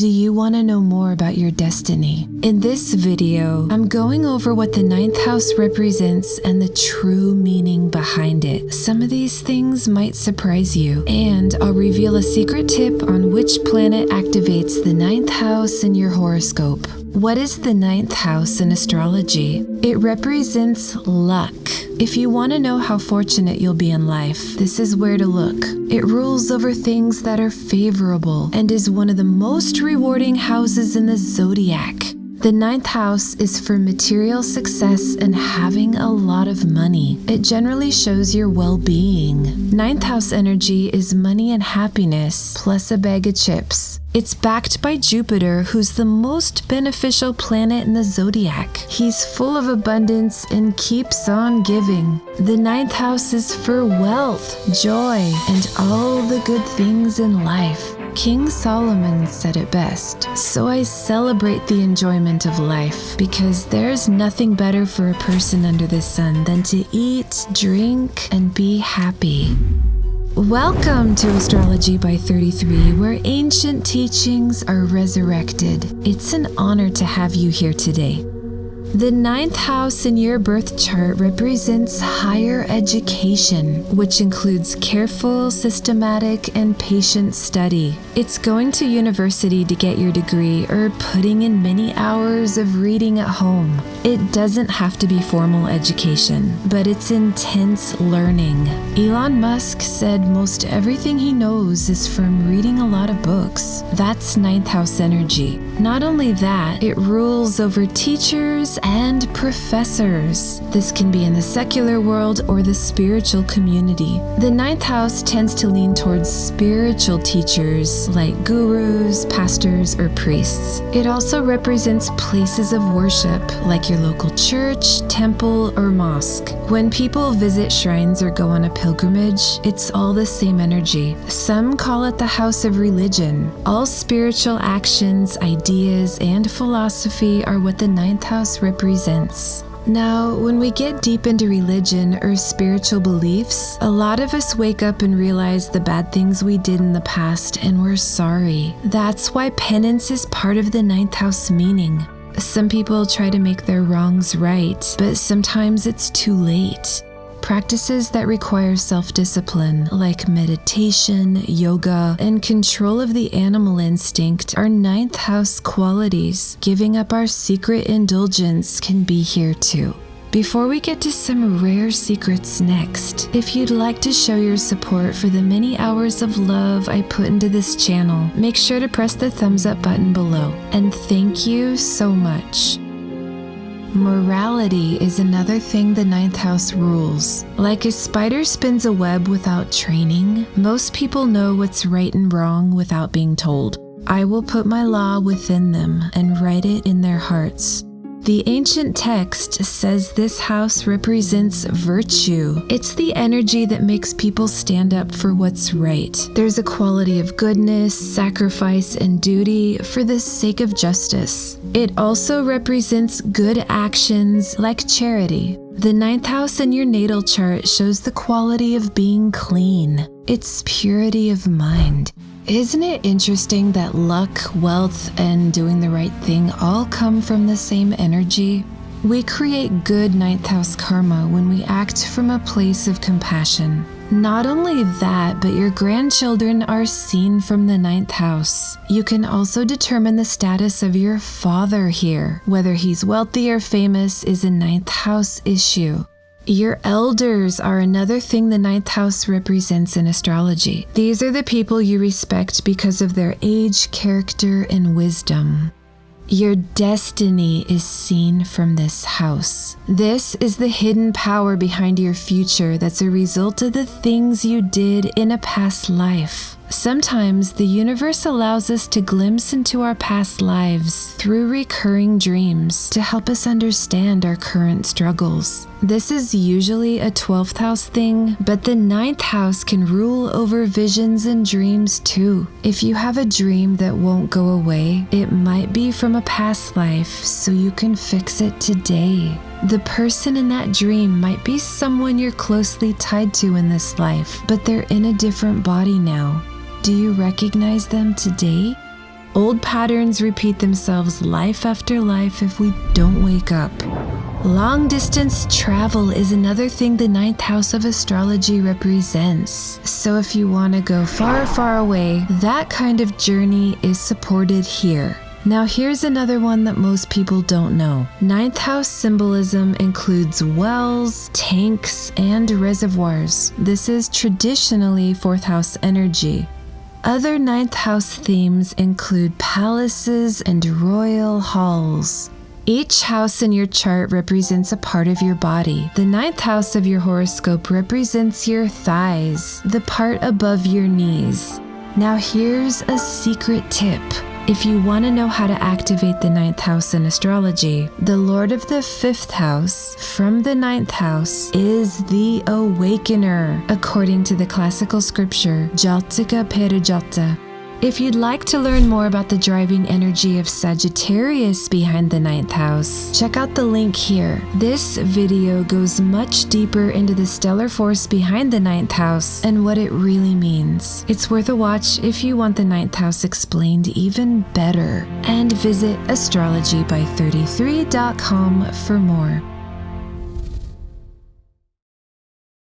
Do you want to know more about your destiny? In this video, I'm going over what the ninth house represents and the true meaning behind it. Some of these things might surprise you, and I'll reveal a secret tip on which planet activates the ninth house in your horoscope. What is the ninth house in astrology? It represents luck. If you want to know how fortunate you'll be in life, this is where to look. It rules over things that are favorable and is one of the most rewarding houses in the zodiac. The ninth house is for material success and having a lot of money. It generally shows your well-being. Ninth house energy is money and happiness, plus a bag of chips. It's backed by Jupiter, who's the most beneficial planet in the zodiac. He's full of abundance and keeps on giving. The ninth house is for wealth, joy, and all the good things in life. King Solomon said it best, so I celebrate the enjoyment of life because there's nothing better for a person under the sun than to eat, drink, and be happy. Welcome to Astrology by 33, where ancient teachings are resurrected. It's an honor to have you here today. The ninth house in your birth chart represents higher education, which includes careful, systematic, and patient study. It's going to university to get your degree or putting in many hours of reading at home. It doesn't have to be formal education, but it's intense learning. Elon Musk said most everything he knows is from reading a lot of books. That's ninth house energy. Not only that, it rules over teachers and professors. This can be in the secular world or the spiritual community. The ninth house tends to lean towards spiritual teachers like gurus, pastors, or priests. It also represents places of worship like your local church, temple, or mosque. When people visit shrines or go on a pilgrimage, it's all the same energy. Some call it the house of religion. All spiritual actions, ideas, and philosophy are what the ninth house represents. Now, when we get deep into religion or spiritual beliefs, a lot of us wake up and realize the bad things we did in the past and we're sorry. That's why penance is part of the ninth house meaning. Some people try to make their wrongs right, but sometimes it's too late. Practices that require self-discipline, like meditation, yoga, and control of the animal instinct are ninth house qualities. Giving up our secret indulgence can be here too. Before we get to some rare secrets next, if you'd like to show your support for the many hours of love I put into this channel, make sure to press the thumbs up button below. And thank you so much. Morality is another thing the ninth house rules. Like a spider spins a web without training, most people know what's right and wrong without being told. I will put my law within them and write it in their hearts. The ancient text says this house represents virtue. It's the energy that makes people stand up for what's right. There's a quality of goodness, sacrifice, and duty for the sake of justice. It also represents good actions like charity. The ninth house in your natal chart shows the quality of being clean. It's purity of mind. Isn't it interesting that luck, wealth, and doing the right thing all come from the same energy? We create good ninth house karma when we act from a place of compassion. Not only that, but your grandchildren are seen from the ninth house. You can also determine the status of your father here. Whether he's wealthy or famous is a ninth house issue. Your elders are another thing the ninth house represents in astrology. These are the people you respect because of their age, character, and wisdom. Your destiny is seen from this house. This is the hidden power behind your future that's a result of the things you did in a past life. Sometimes the universe allows us to glimpse into our past lives through recurring dreams to help us understand our current struggles. This is usually a 12th house thing, but the 9th house can rule over visions and dreams too. If you have a dream that won't go away, it might be from a past life, so you can fix it today. The person in that dream might be someone you're closely tied to in this life, but they're in a different body now. Do you recognize them today? Old patterns repeat themselves life after life if we don't wake up. Long distance travel is another thing the ninth house of astrology represents. So if you want to go far, far away, that kind of journey is supported here. Now here's another one that most people don't know. Ninth house symbolism includes wells, tanks, and reservoirs. This is traditionally fourth house energy. Other ninth house themes include palaces and royal halls. Each house in your chart represents a part of your body. The ninth house of your horoscope represents your thighs, the part above your knees. Now here's a secret tip. If you want to know how to activate the ninth house in astrology, the lord of the fifth house from the ninth house is the awakener, according to the classical scripture, Jaltika Perijalta. If you'd like to learn more about the driving energy of Sagittarius behind the ninth house, check out the link here. This video goes much deeper into the stellar force behind the ninth house and what it really means. It's worth a watch if you want the ninth house explained even better. And visit astrologyby33.com for more.